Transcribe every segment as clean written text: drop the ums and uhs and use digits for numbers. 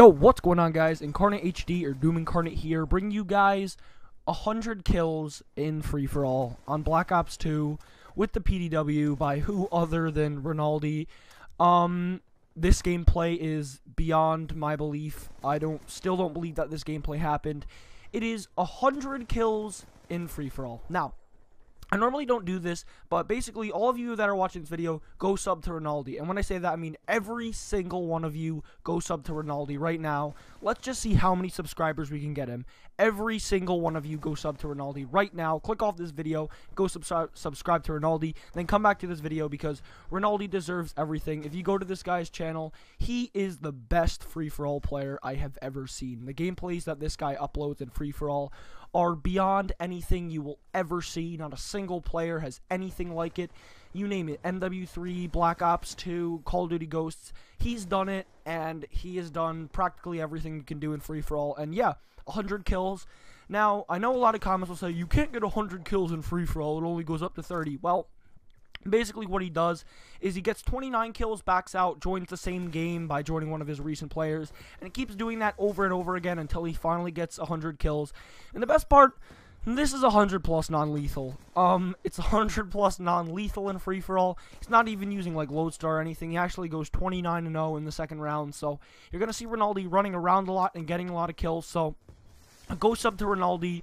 Yo, what's going on, guys? Incarnate HD or Doom Incarnate here, bringing you guys 100 kills in free-for-all on Black Ops 2 with the PDW by who other than Ronaldo. This gameplay is beyond my belief. I still don't believe that this gameplay happened. It is 100 kills in free-for-all. Now, I normally don't do this, but basically all of you that are watching this video, go sub to Ronaldo. And when I say that, I mean every single one of you go sub to Ronaldo right now. Let's just see how many subscribers we can get him. Every single one of you go sub to Ronaldo right now. Click off this video, go subscribe to Ronaldo, then come back to this video because Ronaldo deserves everything. If you go to this guy's channel, he is the best free-for-all player I have ever seen. The gameplays that this guy uploads in free-for-all are beyond anything you will ever see. Not a single player has anything like it. You name it, MW3, Black Ops 2, Call of Duty Ghosts. He's done it, and he has done practically everything you can do in free-for-all. And yeah, 100 kills. Now, I know a lot of comments will say, you can't get 100 kills in free-for-all, it only goes up to 30. Well, basically what he does is he gets 29 kills, backs out, joins the same game by joining one of his recent players, and he keeps doing that over and over again until he finally gets 100 kills. And the best part, this is 100 plus non-lethal. It's 100 plus non-lethal in free-for-all. He's not even using like Lodestar or anything. He actually goes 29-0 in the second round, so you're going to see Ronaldo running around a lot and getting a lot of kills, so go sub to Ronaldo.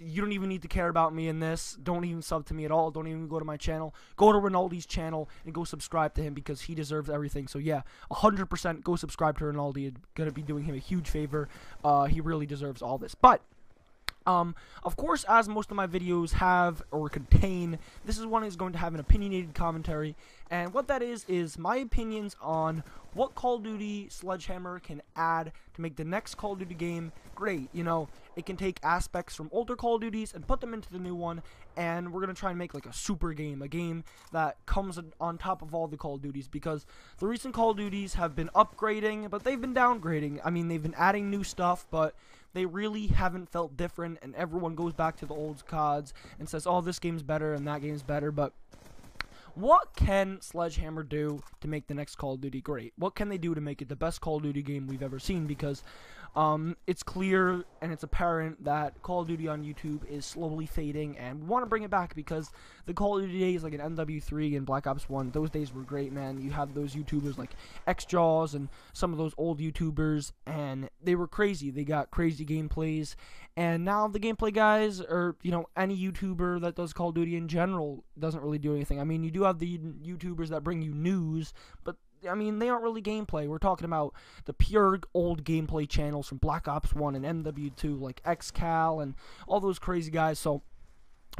You don't even need to care about me in this. Don't even sub to me at all. Don't even go to my channel. Go to Ronaldo's channel and go subscribe to him because he deserves everything. So yeah, 100% go subscribe to Ronaldo. You're going to be doing him a huge favor. He really deserves all this. But of course, as most of my videos have or contain, this one is going to have an opinionated commentary, and what that is my opinions on what Call of Duty Sledgehammer can add to make the next Call of Duty game great. You know, it can take aspects from older Call of Duties and put them into the new one, and we're going to try and make like a super game, a game that comes on top of all the Call of Duties, because the recent Call of Duties have been upgrading, but they've been downgrading. I mean, they've been adding new stuff, but they really haven't felt different, and everyone goes back to the old CODs and says, oh, this game's better and that game's better. But what can Sledgehammer do to make the next Call of Duty great? What can they do to make it the best Call of Duty game we've ever seen? Because it's clear and it's apparent that Call of Duty on YouTube is slowly fading, and we want to bring it back because the Call of Duty days like in MW3 and Black Ops 1, those days were great, man. You have those YouTubers like XJaws and some of those old YouTubers, and they were crazy. They got crazy gameplays, and now the gameplay guys, or you know, any YouTuber that does Call of Duty in general doesn't really do anything. I mean, you do have the YouTubers that bring you news, but I mean, they aren't really gameplay. We're talking about the pure old gameplay channels from Black Ops 1 and MW2, like XCal and all those crazy guys. So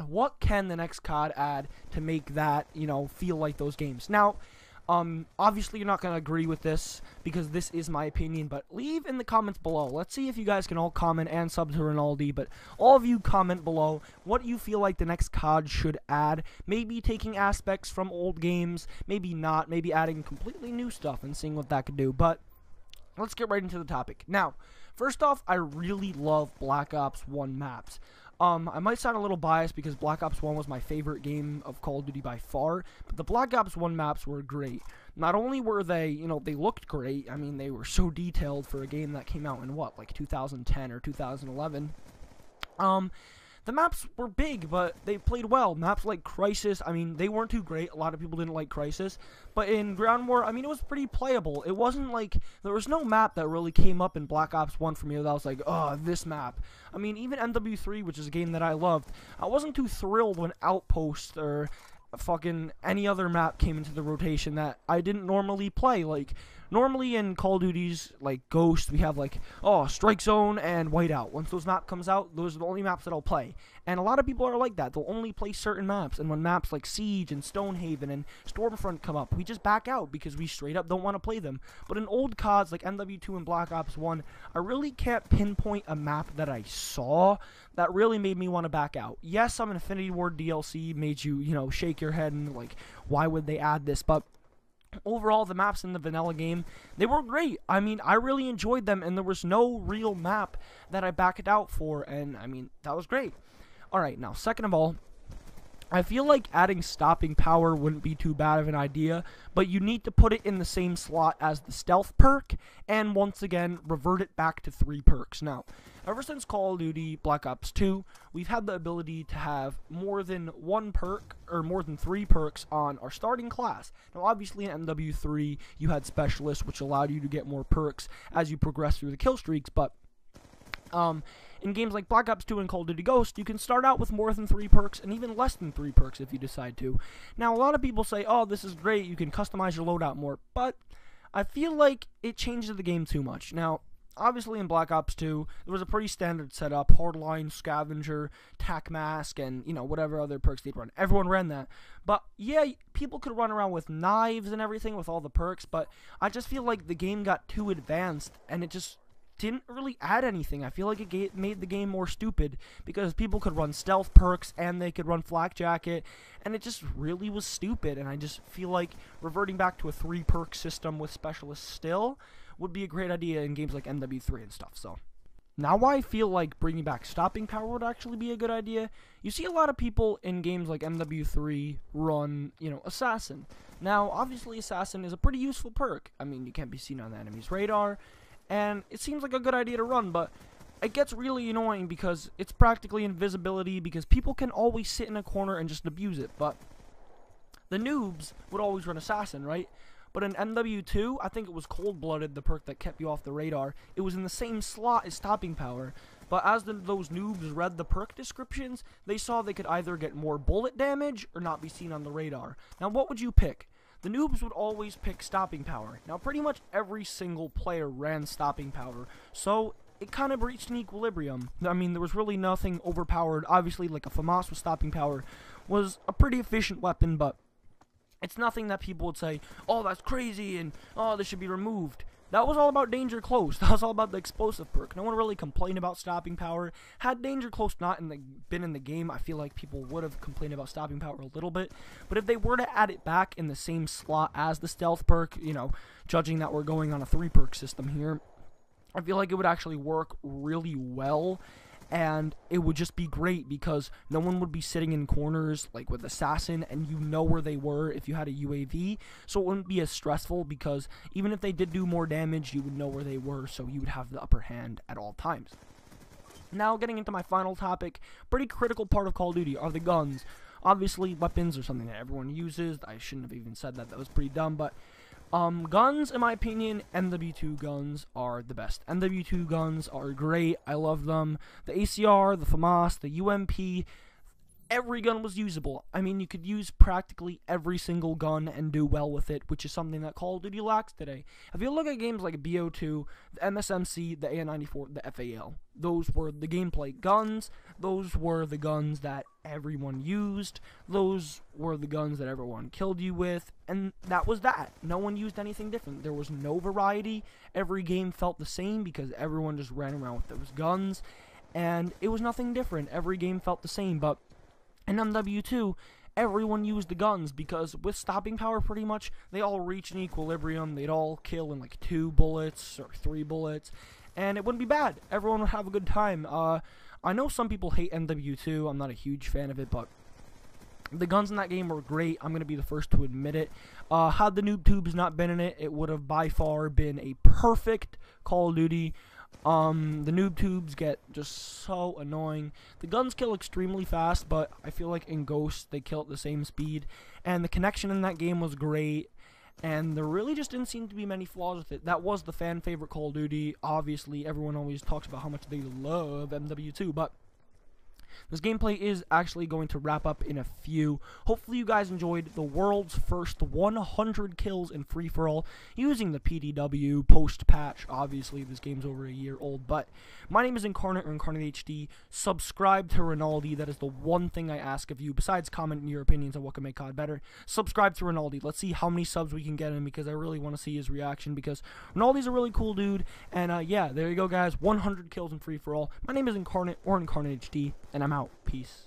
what can the next COD add to make that, you know, feel like those games? Now, obviously you're not going to agree with this because this is my opinion, but leave in the comments below. Let's see if you guys can all comment and sub to Ronaldo, but all of you comment below what you feel like the next COD should add. Maybe taking aspects from old games, maybe not, maybe adding completely new stuff and seeing what that could do. But let's get right into the topic. Now, first off, I really love Black Ops 1 maps. I might sound a little biased because Black Ops 1 was my favorite game of Call of Duty by far, but the Black Ops 1 maps were great. Not only were they, you know, they looked great, I mean, they were so detailed for a game that came out in, what, like 2010 or 2011. The maps were big, but they played well. Maps like Crisis, I mean, they weren't too great. A lot of people didn't like Crisis. But in Ground War, I mean, it was pretty playable. It wasn't like, there was no map that really came up in Black Ops 1 for me that was like, oh, this map. I mean, even MW3, which is a game that I loved, I wasn't too thrilled when Outpost or fucking any other map came into the rotation that I didn't normally play. Like, normally in Call of Duties, like Ghost, we have like, oh, Strike Zone and Whiteout. Once those maps comes out, those are the only maps that I'll play. And a lot of people are like that. They'll only play certain maps. And when maps like Siege and Stonehaven and Stormfront come up, we just back out because we straight up don't want to play them. But in old CODs like MW2 and Black Ops 1, I really can't pinpoint a map that I saw that really made me want to back out. Yes, some Infinity Ward DLC made you, you know, shake your head and like, why would they add this? But overall, the maps in the vanilla game, they were great. I mean, I really enjoyed them, and there was no real map that I backed out for, and I mean, that was great. Alright, now, second of all, I feel like adding stopping power wouldn't be too bad of an idea, but you need to put it in the same slot as the stealth perk, and once again, revert it back to 3 perks. Now, ever since Call of Duty Black Ops 2, we've had the ability to have more than 1 perk, or more than 3 perks on our starting class. Now, obviously in MW3, you had Specialist, which allowed you to get more perks as you progress through the kill streaks, but in games like Black Ops 2 and Call of Duty Ghost, you can start out with more than 3 perks and even less than 3 perks if you decide to. Now, a lot of people say, oh, this is great, you can customize your loadout more, but I feel like it changes the game too much. Now, obviously in Black Ops 2, there was a pretty standard setup: Hardline, Scavenger, Tac Mask, and, you know, whatever other perks they'd run. Everyone ran that. But, yeah, people could run around with knives and everything with all the perks, but I just feel like the game got too advanced, and it just didn't really add anything. I feel like it made the game more stupid, because people could run stealth perks and they could run flak jacket, and it just really was stupid. And I just feel like reverting back to a 3 perk system with specialists still would be a great idea in games like MW3 and stuff. So now why I feel like bringing back stopping power would actually be a good idea: you see a lot of people in games like MW3 run, you know, Assassin. Now, obviously Assassin is a pretty useful perk. I mean, you can't be seen on the enemy's radar, and it seems like a good idea to run, but it gets really annoying because it's practically invisibility, because people can always sit in a corner and just abuse it. But the noobs would always run Assassin, right? But in MW2, I think it was Cold-Blooded, the perk that kept you off the radar. It was in the same slot as stopping power, but as those noobs read the perk descriptions, they saw they could either get more bullet damage or not be seen on the radar. Now, what would you pick? The noobs would always pick stopping power. Now, pretty much every single player ran stopping power, so it kind of reached an equilibrium. I mean, there was really nothing overpowered. Obviously, like a FAMAS with stopping power was a pretty efficient weapon, but it's nothing that people would say, oh, that's crazy, and oh, this should be removed. That was all about Danger Close. That was all about the explosive perk. No one really complained about stopping power. Had Danger Close not been in the game, I feel like people would have complained about stopping power a little bit. But if they were to add it back in the same slot as the stealth perk, you know, judging that we're going on a 3 perk system here, I feel like it would actually work really well. And it would just be great, because no one would be sitting in corners like with Assassin, and you know where they were if you had a UAV, so it wouldn't be as stressful, because even if they did do more damage, you would know where they were, so you would have the upper hand at all times. Now, getting into my final topic, pretty critical part of Call of Duty are the guns. Obviously, weapons are something that everyone uses. I shouldn't have even said that. That was pretty dumb, but guns, in my opinion, MW2 guns are the best. MW2 guns are great. I love them. The ACR, the FAMAS, the UMP, every gun was usable. I mean, you could use practically every single gun and do well with it, which is something that Call of Duty lacks today. If you look at games like BO2, the MSMC, the AN-94, the FAL, those were the gameplay guns. Those were the guns that everyone used. Those were the guns that everyone killed you with, and that was that. No one used anything different. There was no variety. Every game felt the same because everyone just ran around with those guns, and it was nothing different. Every game felt the same, but in MW2, everyone used the guns, because with stopping power, pretty much, they all reach an equilibrium. They'd all kill in like 2 bullets or 3 bullets, and it wouldn't be bad. Everyone would have a good time. I know some people hate MW2. I'm not a huge fan of it, but the guns in that game were great. I'm going to be the first to admit it. Had the noob tubes not been in it, it would have by far been a perfect Call of Duty. The noob tubes get just so annoying. The guns kill extremely fast, but I feel like in Ghost they kill at the same speed, and the connection in that game was great, and there really just didn't seem to be many flaws with it. That was the fan favorite Call of Duty. Obviously, everyone always talks about how much they love MW2, but this gameplay is actually going to wrap up in a few. Hopefully you guys enjoyed the world's first 100 kills in free-for-all using the PDW post-patch. Obviously, this game's over a year old, but my name is Incarnate, or Incarnate HD. Subscribe to Rinaldi. That is the one thing I ask of you, besides commenting your opinions on what can make COD better. Subscribe to Rinaldi. Let's see how many subs we can get him, because I really want to see his reaction, because Rinaldi's a really cool dude. And yeah, there you go, guys. 100 kills in free-for-all. My name is Incarnate, or Incarnate HD, and I'm out. Peace.